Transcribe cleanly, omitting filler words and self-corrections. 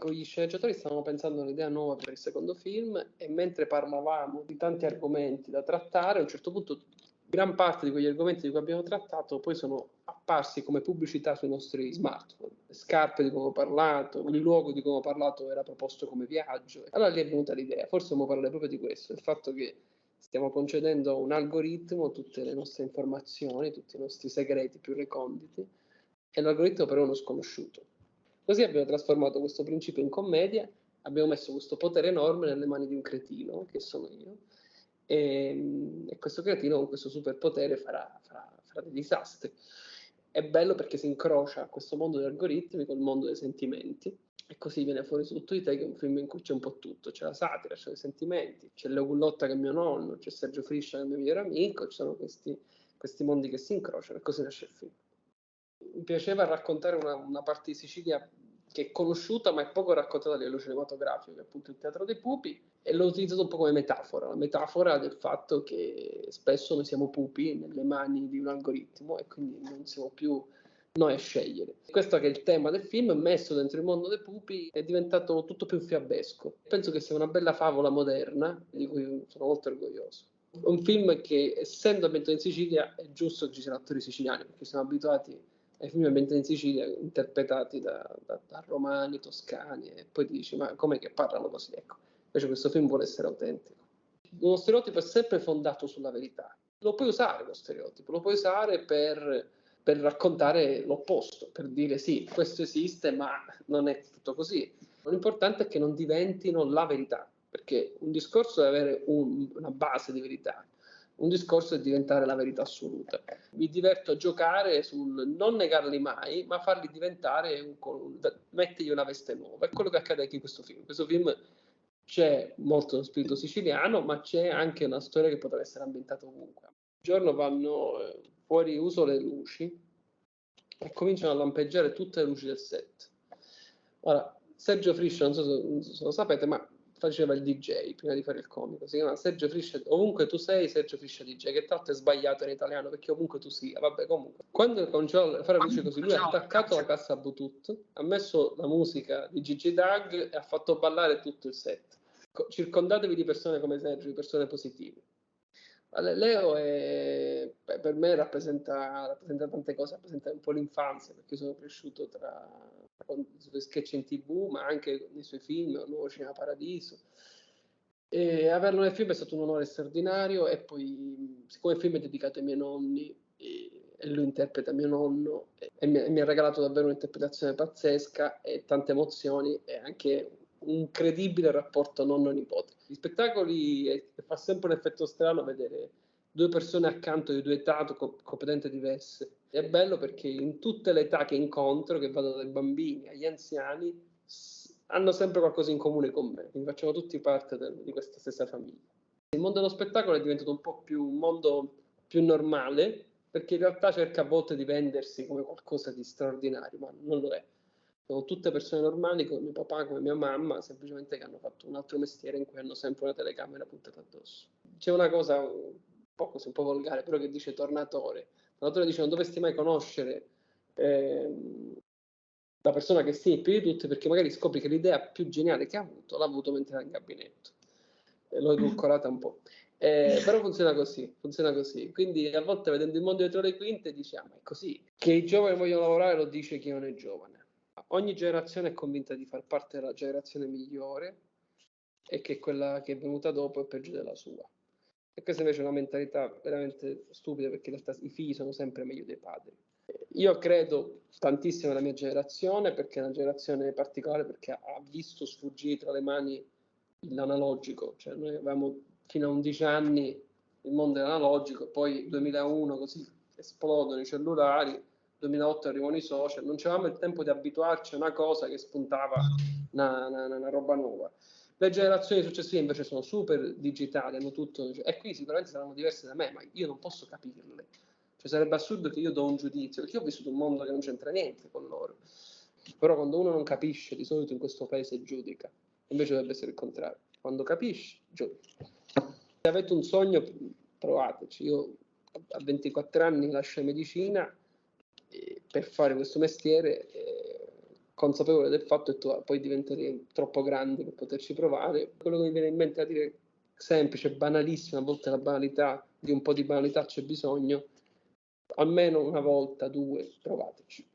con gli sceneggiatori stavamo pensando a un'idea nuova per il secondo film e mentre parlavamo di tanti argomenti da trattare, a un certo punto gran parte di quegli argomenti di cui abbiamo trattato poi sono apparsi come pubblicità sui nostri smartphone. Le scarpe di cui ho parlato, il luogo di cui ho parlato era proposto come viaggio. Allora lì è venuta l'idea, forse dobbiamo parlare proprio di questo, il fatto che stiamo concedendo a un algoritmo tutte le nostre informazioni, tutti i nostri segreti più reconditi, e l'algoritmo però è uno sconosciuto. Così abbiamo trasformato questo principio in commedia, abbiamo messo questo potere enorme nelle mani di un cretino, che sono io, e questo cretino con questo superpotere farà dei disastri. È bello perché si incrocia questo mondo degli algoritmi col mondo dei sentimenti, e così viene fuori su tutto di te, che è un film in cui c'è un po' tutto, c'è la satira, c'è i sentimenti, c'è Leo Gullotta che è mio nonno, c'è Sergio Friscia che è il mio migliore amico, ci sono questi mondi che si incrociano, e così nasce il film. Mi piaceva raccontare una parte di Sicilia che è conosciuta ma è poco raccontata a livello cinematografico, che è appunto il Teatro dei Pupi, e l'ho utilizzato un po' come metafora, la metafora del fatto che spesso noi siamo pupi nelle mani di un algoritmo e quindi non siamo più noi a scegliere. Questo che è il tema del film, messo dentro il mondo dei pupi, è diventato tutto più fiabesco. Penso che sia una bella favola moderna, di cui sono molto orgoglioso. Un film che, essendo ambientato in Sicilia, è giusto che ci siano attori siciliani, perché siamo abituati ai film ambientati in Sicilia, interpretati da romani, toscani, e poi ti dici, ma com'è che parlano così? Ecco, invece questo film vuole essere autentico. Uno stereotipo è sempre fondato sulla verità. Lo puoi usare lo stereotipo, lo puoi usare per raccontare l'opposto, per dire sì, questo esiste, ma non è tutto così. L'importante è che non diventino la verità, perché un discorso deve avere una base di verità, un discorso è diventare la verità assoluta. Mi diverto a giocare sul non negarli mai, ma farli diventare, mettergli una veste nuova. È quello che accade anche in questo film. In questo film c'è molto spirito siciliano, ma c'è anche una storia che potrebbe essere ambientata ovunque. Un giorno vanno fuori, uso le luci e cominciano a lampeggiare tutte le luci del set. Ora, Sergio Friscia, non so se lo sapete, ma faceva il DJ prima di fare il comico. Si chiama Sergio Friscia, ovunque tu sei, Sergio Friscia DJ, che tra l'altro è sbagliato in italiano perché ovunque tu sia, vabbè, comunque. Quando cominciò a fare luci così, lui ha attaccato la cassa Bluetooth, ha messo la musica di Gigi Dag e ha fatto ballare tutto il set. Circondatevi di persone come Sergio, di persone positive. Leo per me rappresenta tante cose, rappresenta un po' l'infanzia, perché sono cresciuto con i suoi sketch in TV, ma anche nei suoi film, Nuovo Cinema Paradiso. E averlo nel film è stato un onore straordinario, e poi, siccome il film è dedicato ai miei nonni, e lui interpreta mio nonno, e mi ha regalato davvero un'interpretazione pazzesca e tante emozioni, e anche un credibile rapporto nonno-nipote. Gli spettacoli fa sempre un effetto strano vedere due persone accanto di due età completamente diverse. È bello perché in tutte le età che incontro, che vado dai bambini agli anziani, hanno sempre qualcosa in comune con me, quindi facciamo tutti parte di questa stessa famiglia. Il mondo dello spettacolo è diventato un po' più un mondo più normale, perché in realtà cerca a volte di vendersi come qualcosa di straordinario, ma non lo è. Sono tutte persone normali, come mio papà, come mia mamma, semplicemente che hanno fatto un altro mestiere in cui hanno sempre una telecamera puntata addosso. C'è una cosa un po' così, un po' volgare, però, che dice Tornatore. Tornatore dice: non dovresti mai conoscere la persona che stimi più di tutte, perché magari scopri che l'idea più geniale che ha avuto l'ha avuto mentre era in gabinetto. L'ho edulcorata un po'. Però funziona così. Quindi a volte, vedendo il mondo dietro le quinte, diciamo, è così. Che i giovani vogliono lavorare lo dice chi non è giovane. Ogni generazione è convinta di far parte della generazione migliore, e che quella che è venuta dopo è peggio della sua. E questa invece è una mentalità veramente stupida, perché in realtà i figli sono sempre meglio dei padri. Io credo tantissimo nella mia generazione, perché è una generazione particolare, perché ha visto sfuggire tra le mani l'analogico, cioè noi avevamo fino a 11 anni il mondo era analogico, poi 2001 così esplodono i cellulari, 2008 arrivano i social, non avevamo il tempo di abituarci a una cosa che spuntava una roba nuova. Le generazioni successive invece sono super digitali, hanno tutto, e qui sicuramente saranno diverse da me, ma io non posso capirle. Cioè sarebbe assurdo che io do un giudizio, perché io ho vissuto un mondo che non c'entra niente con loro. Però quando uno non capisce, di solito in questo paese giudica. Invece dovrebbe essere il contrario. Quando capisci, giudica. Se avete un sogno, provateci. Io a 24 anni lasciai medicina per fare questo mestiere, consapevole del fatto che tu poi diventerei troppo grande per poterci provare. Quello che mi viene in mente a dire semplice, banalissimo, a volte la banalità, di un po' di banalità c'è bisogno, almeno una volta, due, provateci.